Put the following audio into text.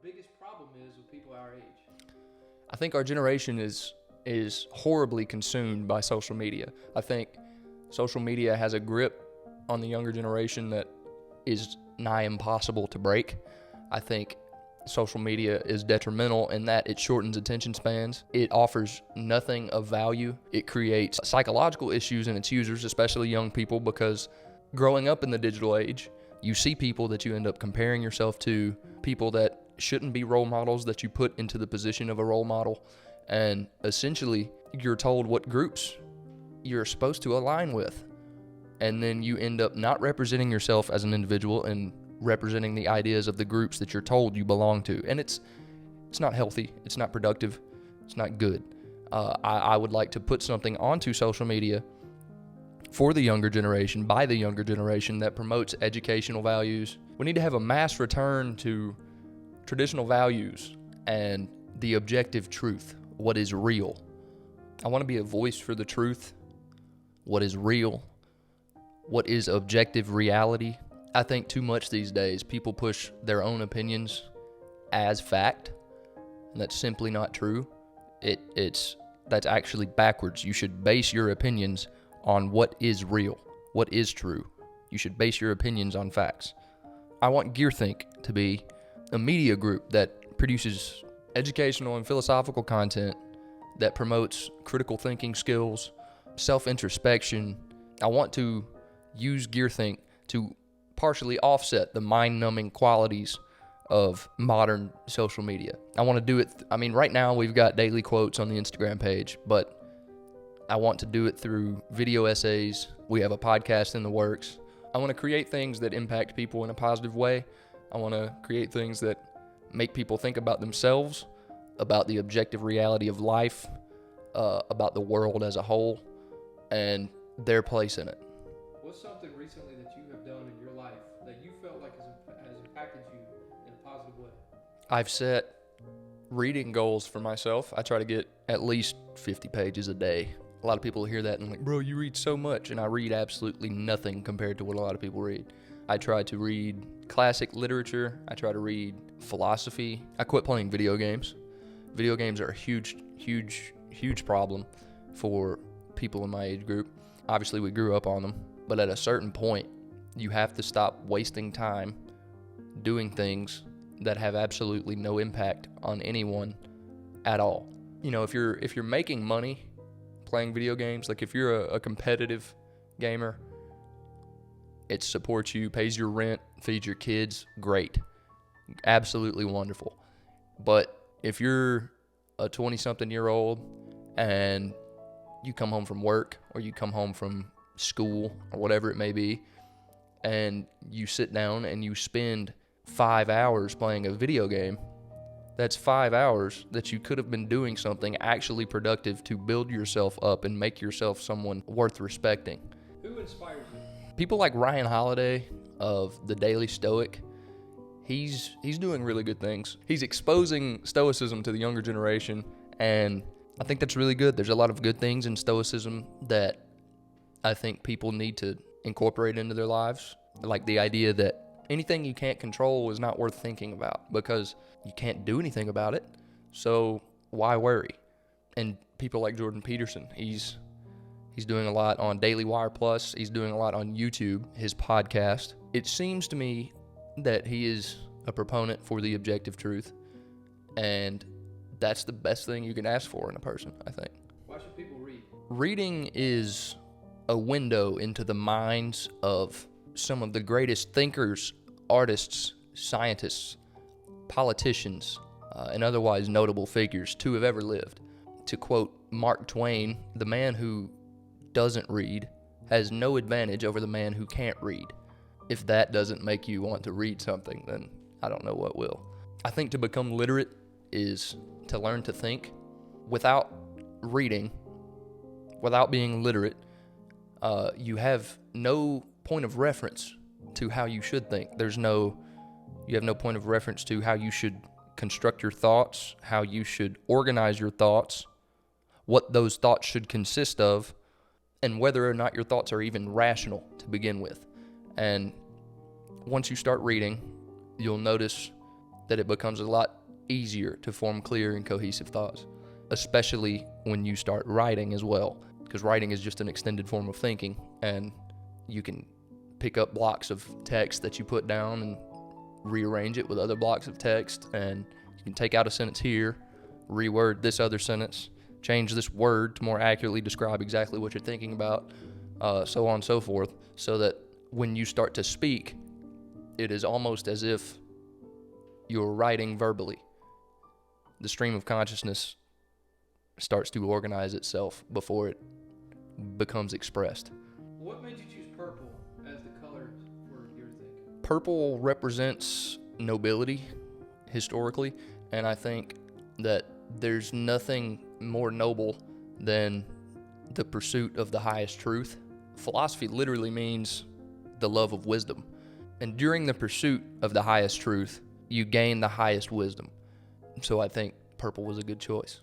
biggest problem is with people our age? I think our generation is horribly consumed by social media. I think social media has a grip on the younger generation that is nigh impossible to break. I think social media is detrimental in that it shortens attention spans. It offers nothing of value. It creates psychological issues in its users, especially young people, because growing up in the digital age, you see people that you end up comparing yourself to, people that shouldn't be role models that you put into the position of a role model. And essentially, you're told what groups you're supposed to align with. And then you end up not representing yourself as an individual and representing the ideas of the groups that you're told you belong to. And it's not healthy. It's not productive. It's not good. I would like to put something onto social media for the younger generation, by the younger generation, that promotes educational values. We need to have a mass return to traditional values and the objective truth, what is real. I want to be a voice for the truth, what is real, what is objective reality. I think too much these days, people push their own opinions as fact, and that's simply not true. That's actually backwards. You should base your opinions on what is real, what is true. You should base your opinions on facts. I want GearThink to be a media group that produces educational and philosophical content that promotes critical thinking skills, self-introspection. I want to use GearThink to partially offset the mind-numbing qualities of modern social media. I want to do it, right now we've got daily quotes on the Instagram page, but I want to do it through video essays. We have a podcast in the works. I want to create things that impact people in a positive way. I want to create things that make people think about themselves, about the objective reality of life, about the world as a whole, and their place in it. What's something recently that you have done in your life that you felt like has impacted you in a positive way? I've set reading goals for myself. I try to get at least 50 pages a day. A lot of people hear that and like, bro, you read so much, and I read absolutely nothing compared to what a lot of people read. I try to read classic literature. I try to read philosophy. I quit playing video games. Video games are a huge problem for people in my age group. Obviously, we grew up on them, but at a certain point, you have to stop wasting time doing things that have absolutely no impact on anyone at all. You know, if you're making money playing video games, like if you're a competitive gamer, it supports you, pays your rent, feeds your kids, great. Absolutely wonderful. But if you're a 20-something-year-old and you come home from work or you come home from school or whatever it may be, and you sit down and you spend 5 hours playing a video game, that's 5 hours that you could have been doing something actually productive to build yourself up and make yourself someone worth respecting. Who inspires you? People like Ryan Holiday of The Daily Stoic, he's doing really good things. He's exposing stoicism to the younger generation, and I think that's really good. There's a lot of good things in stoicism that I think people need to incorporate into their lives, like the idea that anything you can't control is not worth thinking about because you can't do anything about it, so why worry? And people like Jordan Peterson, he's doing a lot on Daily Wire Plus. He's doing a lot on YouTube, his podcast. It seems to me that he is a proponent for the objective truth, and that's the best thing you can ask for in a person, I think. Why should people read? Reading is a window into the minds of some of the greatest thinkers, artists, scientists, politicians, and otherwise notable figures to have ever lived. To quote Mark Twain, the man who doesn't read has no advantage over the man who can't read. If that doesn't make you want to read something, then I don't know what will. I think to become literate is to learn to think. Without reading, without being literate, you have no point of reference to how you should think. You have no point of reference to how you should construct your thoughts, how you should organize your thoughts, what those thoughts should consist of, and whether or not your thoughts are even rational to begin with. And once you start reading, you'll notice that it becomes a lot easier to form clear and cohesive thoughts, especially when you start writing as well, because writing is just an extended form of thinking, and you can pick up blocks of text that you put down and rearrange it with other blocks of text, and you can take out a sentence here, reword this other sentence, change this word to more accurately describe exactly what you're thinking about, so on and so forth, so that when you start to speak, it is almost as if you're writing verbally. The stream of consciousness starts to organize itself before it becomes expressed. What made you choose purple as the color for your thinking? Purple represents nobility historically, and I think that there's nothing more noble than the pursuit of the highest truth. Philosophy literally means the love of wisdom. And during the pursuit of the highest truth, you gain the highest wisdom. So I think purple was a good choice.